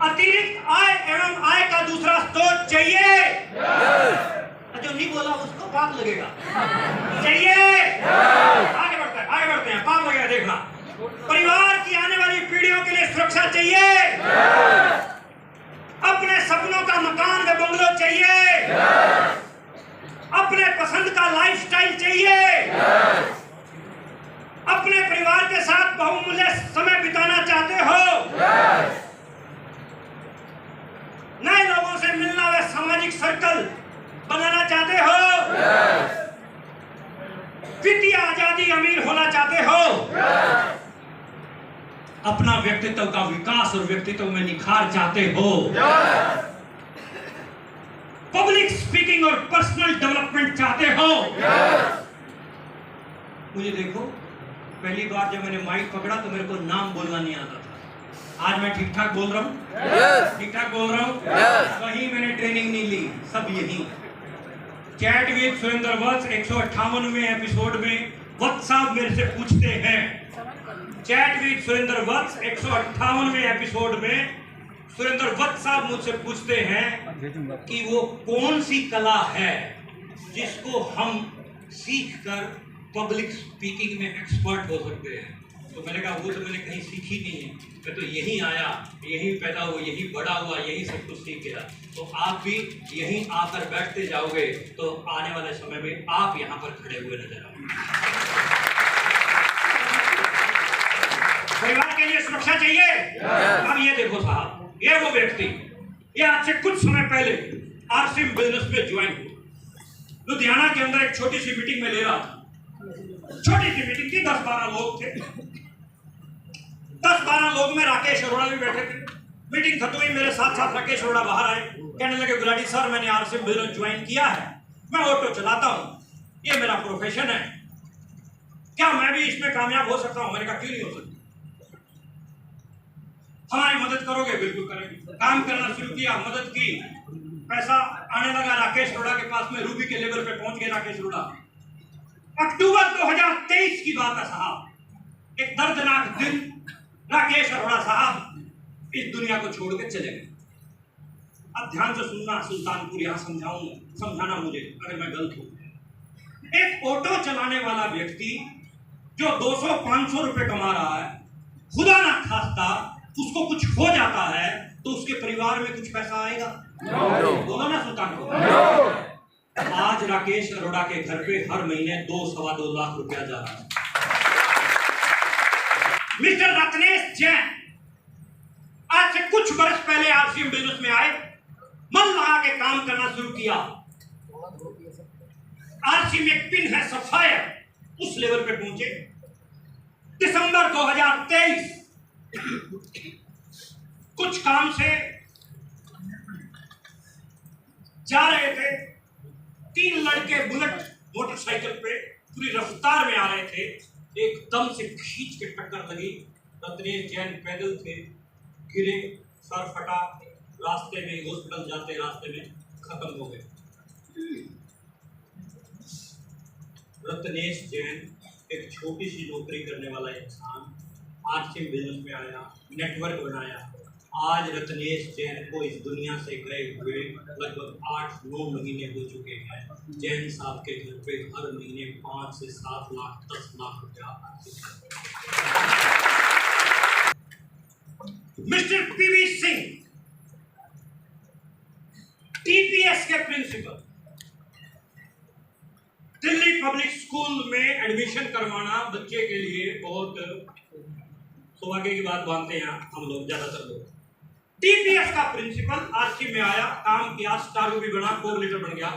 अतिरिक्त आय एवं आय का दूसरा स्रोत चाहिए। जो नहीं बोला उसको पाप लगेगा। चाहिए। आगे बढ़ते हैं, पाप लगेगा देखना। परिवार की आने वाली पीढ़ियों के लिए सुरक्षा चाहिए। अपने सपनों का मकान व बंगलो चाहिए। अपने पसंद का लाइफस्टाइल चाहिए। अपने परिवार के साथ बहुमूल्य समय बिताना चाहते हो। नए लोगों से मिलना व सामाजिक सर्कल बनाना चाहते हो। वित्तीय आजादी, अमीर होना चाहते हो। अपना व्यक्तित्व का विकास और व्यक्तित्व में निखार चाहते हो। पब्लिक स्पीकिंग और पर्सनल डेवलपमेंट चाहते हो। मुझे देखो, पहली बार जब मैंने माइक पकड़ा तो मेरे को नाम बोलना नहीं आता था। आज मैं ठीक ठाक बोल रहा हूँ। ठीक ठाक बोल रहा हूँ। कहीं मैंने ट्रेनिंग नहीं ली, सब यही। चैट विद सुरेंद्र वत्स 158वें एपिसोड में वत्स साहब मेरे से पूछते हैं। चैट विद सुरेंद्र वत्स 158वें एपिसोड में सुरेंद्र वत्स साहब मुझसे पूछते हैं कि वो कौन सी कला है जिसको हम सीखकर पब्लिक स्पीकिंग में एक्सपर्ट हो सकते हैं। तो मैंने कहा वो तो मैंने कहीं सीखी नहीं है, मैं तो यहीं आया, यहीं पैदा हुआ, यहीं बड़ा हुआ, यहीं सब कुछ सीख गया। तो आप भी यहीं आकर बैठते जाओगे तो आने वाले समय में आप यहाँ पर खड़े हुए नजर आओगे। परिवार के लिए सुरक्षा चाहिए। अब ये देखो साहब, ये वो व्यक्ति, ये आज से कुछ समय पहले आरसीएम बिजनेस में ज्वाइन हुआ। लुधियाना के अंदर एक छोटी सी मीटिंग में ले रहा था। छोटी सी मीटिंग थी, 10-12 लोग थे। 10-12 लोग में राकेश अरोड़ा भी बैठे थे। मीटिंग खत्म हुई, मेरे साथ साथ राकेश अरोड़ा बाहर आए, कहने लगे गुलाटी सर मैंने आरसीएम बिजनेस ज्वाइन किया है, मैं ऑटो चलाता हूँ, ये मेरा प्रोफेशन है, क्या मैं भी इसमें कामयाब हो सकता हूँ? मैंने कहा क्यों नहीं हो सकता, हमारी मदद करोगे? बिल्कुल करेंगे। काम करना शुरू किया, मदद की, पैसा आने लगा राकेश अरोड़ा के पास में, रूबी के लेवल पे पहुंच गए राकेश अरोड़ा। अक्टूबर 2023 की बात है साहब, एक दर्दनाक दिन, राकेश अरोड़ा साहब इस दुनिया को छोड़ के चले गए। अब ध्यान से सुनना, सुल्तानपुर यहां समझाना मुझे अगर मैं गलत हूं। एक ऑटो चलाने वाला व्यक्ति जो 200-500 रुपए कमा रहा है, खुदा ना खास्ता उसको कुछ हो जाता है तो उसके परिवार में कुछ पैसा आएगा? बोलो ना सुल्तानपुर। आज राकेश अरोड़ा के घर पे हर महीने 2-2.25 लाख रुपया जा रहा है। मिस्टर रत्नेश जैन आज से कुछ वर्ष पहले आरसीएम बिजनेस में आए, मन लगा के काम करना शुरू किया। आरसीएम एक पिन है सफायर, उस लेवल पे पहुंचे। दिसंबर 2023 कुछ काम से जा रहे थे, 3 लड़के बुलेट मोटरसाइकिल पे पूरी रफ्तार में आ रहे थे, एकदम से खींच के टक्कर लगी। रत्नेश जैन पैदल थे, गिरे, सर फटा, रास्ते में हॉस्पिटल जाते रास्ते में खत्म हो गए। रत्नेश जैन एक छोटी सी नौकरी करने वाला इंसान आरसीएम बिजनेस में आया, नेटवर्क बनाया। आज रत्नेश जैन को इस दुनिया से गए हुए लगभग 8-9 महीने हो चुके हैं। जैन साहब के घर पे हर महीने 5 से 7 लाख 10 लाख रुपया आते हैं। मिस्टर पीवी सिंह टीपीएस के प्रिंसिपल, दिल्ली पब्लिक स्कूल में एडमिशन करवाना बच्चे के लिए बहुत सौभाग्य की बात मानते हैं हम लोग, ज्यादातर लोग। टीपीएस का प्रिंसिपल आरसी में आया, काम किया, स्टार भी बना, कोऑर्डिनेटर बन गया।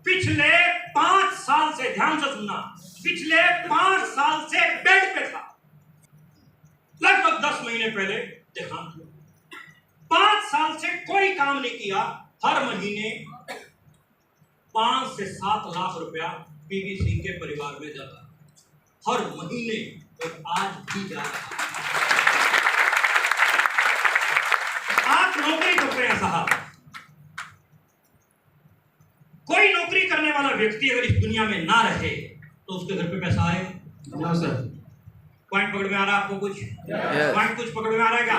पिछले 5 साल से, ध्यान से सुनना, पिछले 5 साल से बेड पे था। लगभग 10 महीने पहले देहांत हुआ। 5 साल से कोई काम नहीं किया। हर महीने 5 से 7 लाख रुपया पीवी सिंह के परिवार में जाता, हर महीने, और आज भी जा रहा। आप नौकरी करते हैं साहब, कोई नौकरी करने वाला व्यक्ति अगर इस दुनिया में ना रहे तो उसके घर पे पैसा आए? No sir. पॉइंट पकड़ में आ रहा है आपको? कुछ पॉइंट कुछ पकड़ में आ रहा है क्या?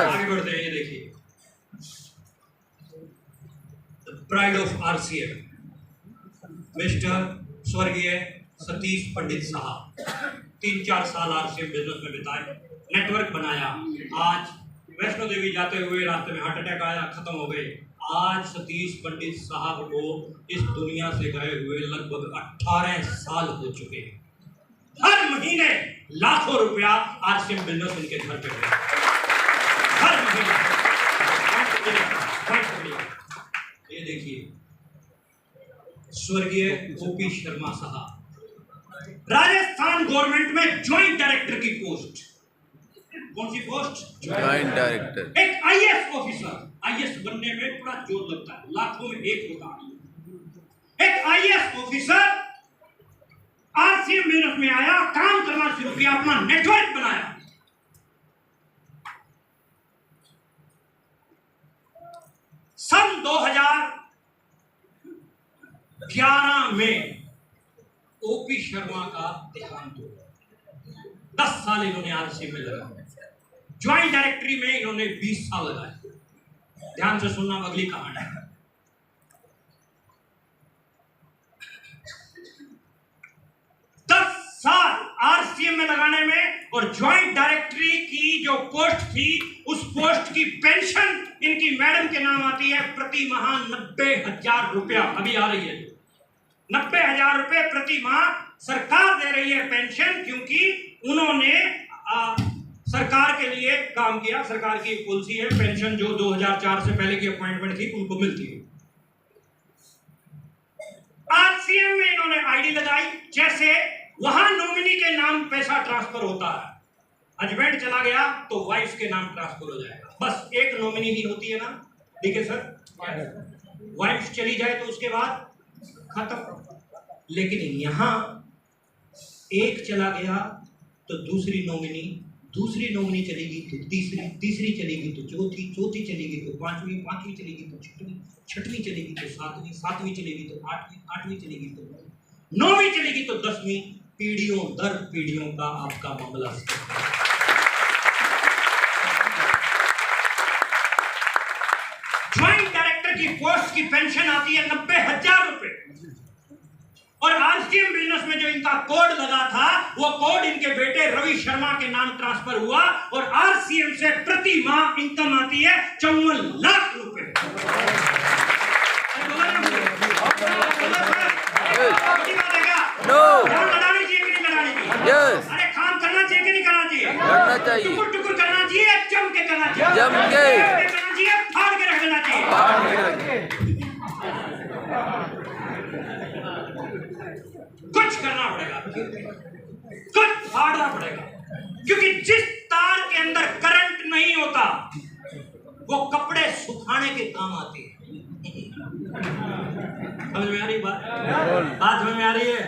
आगे बढ़ते हैं। ये देखिए, प्राइड ऑफ आरसीएम, मिस्टर स्वर्गीय सतीश पंडित साहब 3-4 साल आरसीएम बिजनेस में बिताए, नेटवर्क बनाया। आज वैष्णो देवी जाते हुए रास्ते में हार्ट अटैक आया, खत्म हो गए। आज सतीश पंडित साहब को इस दुनिया से गए हुए लगभग 18 साल हो चुके हैं। हर महीने लाखों रुपया आरसीएम बिजनेस उनके घर पे गया, हर महीने। ये देखिए स्वर्गीय ओपी शर्मा साहब, राजस्थान गवर्नमेंट में ज्वाइंट डायरेक्टर की पोस्ट। कौन सी पोस्ट? Joint director. एक आईएएस ऑफिसर, आईएएस बनने में बड़ा जोर लगता है, लाखों में एक होता है। एक आईएएस ऑफिसर आरसीएम बिजनेस में आया, काम करना शुरू किया, अपना नेटवर्क बनाया। सन 2011 में ओपी शर्मा का देहांत हुआ। 10 साल इन्होंने आरसीएम में लगाया, ज्वाइंट डायरेक्टरी में इन्होंने 20 साल लगाए। ध्यान से सुनना अगली कहानी। 10 साल आरसीएम में लगाने में और ज्वाइंट डायरेक्टरी की जो पोस्ट थी, उस पोस्ट की पेंशन इनकी मैडम के नाम आती है प्रति माह 90,000 रुपया। अभी आ रही है 90,000 रुपए प्रति माह सरकार दे रही है पेंशन, क्योंकि उन्होंने सरकार के लिए काम किया। सरकार की पॉलिसी है, पेंशन जो 2004 से पहले की अपॉइंटमेंट थी उनको मिलती है। आरसीएम में इन्होंने आईडी लगाई, जैसे वहां नॉमिनी के नाम पैसा ट्रांसफर होता है, हस्बैंड चला गया तो वाइफ के नाम ट्रांसफर हो जाएगा। बस एक नॉमिनी ही होती है ना, ठीक है सर। वाइफ चली जाए तो उसके बाद खत्म। लेकिन यहां एक चला गया तो दूसरी नॉमिनी चलेगी तो तीसरी चलेगी तो चौथी चलेगी तो पांचवी चलेगी तो छठवीं चलेगी तो सातवीं चलेगी तो आठवीं चलेगी तो 9वीं चलेगी तो 10वीं। पीढ़ियों दर पीढ़ियों का आपका मामला। ज्वाइंट डायरेक्टर की पोस्ट की पेंशन आती है 90,000 रुपए, और आरसीएम बिजनेस में जो इनका कोड लगा था, वो कोड इनके बेटे रवि शर्मा के नाम ट्रांसफर हुआ, और आरसीएम से प्रति माह इनकम आती है 54 लाख रुपए। लड़ानी चाहिए कि नहीं लड़ानी चाहिए? अरे काम करना चाहिए कि नहीं करना चाहिए? करना चाहिए। टुकुर टुकुर करना चाहिए, जम के करना चाहिए, जम के करना चाहिए, फाड़ के रख देना चाहिए। कुछ करना पड़ेगा, कुछ फाड़ना पड़ेगा, क्योंकि जिस तार के अंदर करंट नहीं होता वो कपड़े सुखाने के काम आते हैं। समझ में आ रही बात? समझ में आ रही है?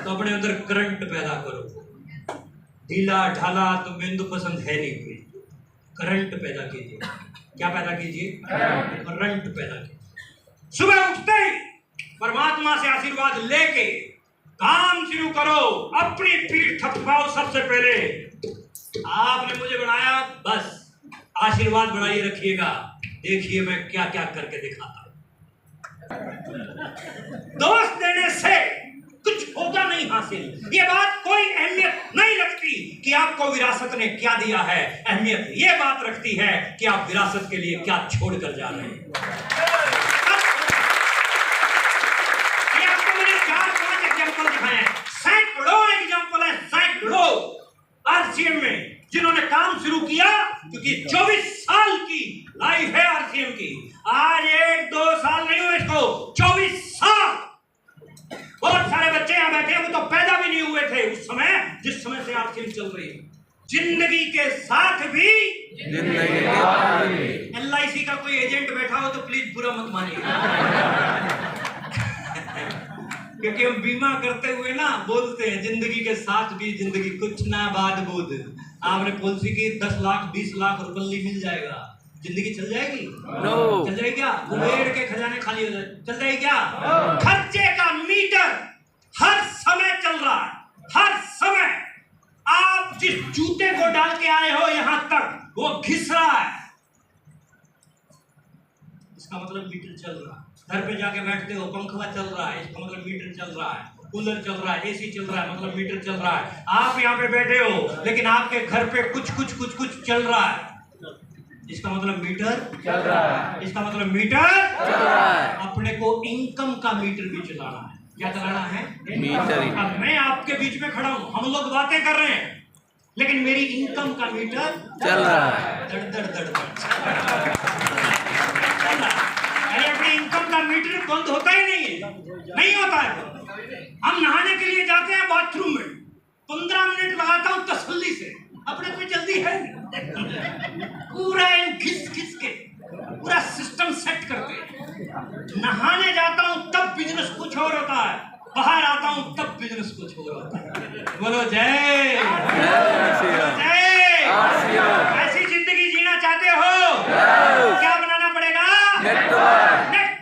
तो अपने अंदर करंट पैदा करो। ढीला ढाला तो मेंदु पसंद है नहीं कोई, करंट पैदा कीजिए। क्या पैदा कीजिए? करंट पैदा कीजिए। सुबह उठते ही परमात्मा से आशीर्वाद लेके काम शुरू करो, अपनी पीठ थपथपाओ। सबसे पहले आपने मुझे बनाया, बस आशीर्वाद बनाए रखिएगा। देखिए मैं क्या क्या करके दिखाता हूं। दोस्त देने से कुछ होगा नहीं हासिल। ये बात कोई अहमियत नहीं रखती कि आपको विरासत ने क्या दिया है, अहमियत ये बात रखती है कि आप विरासत के लिए क्या छोड़ कर जा रहे हैं। ये आपको मैंने 4-5 एग्जाम्पल दिखाए, सैकड़ों एग्जाम्पल है, सैकड़ों आरसीएम में जिन्होंने काम शुरू किया, क्योंकि 24 साल की लाइफ है आरसीएम की। आज 1-2 साल नहीं हुए इसको, 24 साल। बहुत सारे बच्चे यहाँ बैठे हैं, वो तो पैदा भी नहीं हुए थे उस समय जिस समय से आरसीएम चल रही है। जिंदगी के साथ भी LIC का कोई एजेंट बैठा हो तो प्लीज बुरा मत मानिए, क्योंकि हम बीमा करते हुए ना बोलते हैं जिंदगी के साथ भी जिंदगी कुछ ना बाद बुध। आपने पॉलिसी की 10 लाख 20 लाख रुपये मिल जाएगा, जिंदगी चल जाएगी? No. चल जाएगी क्या? उबेड़ के खजाने खाली हो जाए, चल जाएगी क्या? खर्चे का मीटर हर समय चल रहा है, हर समय। आप जिस जूते को डाल के आए हो यहां तक, वो घिस रहा है, इसका मतलब मीटर चल रहा है। घर पे जाके बैठते हो, पंखा चल रहा है, इसका मतलब मीटर चल रहा है, कूलर चल रहा है, एसी चल रहा है, मतलब मीटर चल रहा है। आप यहाँ पे बैठे हो लेकिन आपके घर पे कुछ चल रहा है, इसका मतलब मीटर चल रहा है। इसका मतलब मीटर चल रहा है। अपने को इनकम का मीटर भी चलाना है। क्या चलाना है? मीटर ही। अब मैं आपके बीच में खड़ा हूँ, हम लोग बातें कर रहे हैं, लेकिन मेरी इनकम का मीटर चल रहा है। दड़ दड़ दड़ दड़ चल रहा है। अरे अपनी इनकम का मीटर बंद होता ही नहीं है, नहीं होता है। हम नहाने के लिए जाते हैं बाथरूम में, 15 मिनट लगाता हूँ तसल्ली से, अपने को जल्दी है पूरा घिस घिस के पूरा सिस्टम सेट करके नहाने जाता हूँ, तब बिजनेस कुछ और होता है, बाहर आता हूँ तब बिजनेस कुछ और होता है। बोलो जय जय। ऐसी जिंदगी जीना चाहते हो? क्या बनाना पड़ेगा? नेटवर्क। नेटवर्क।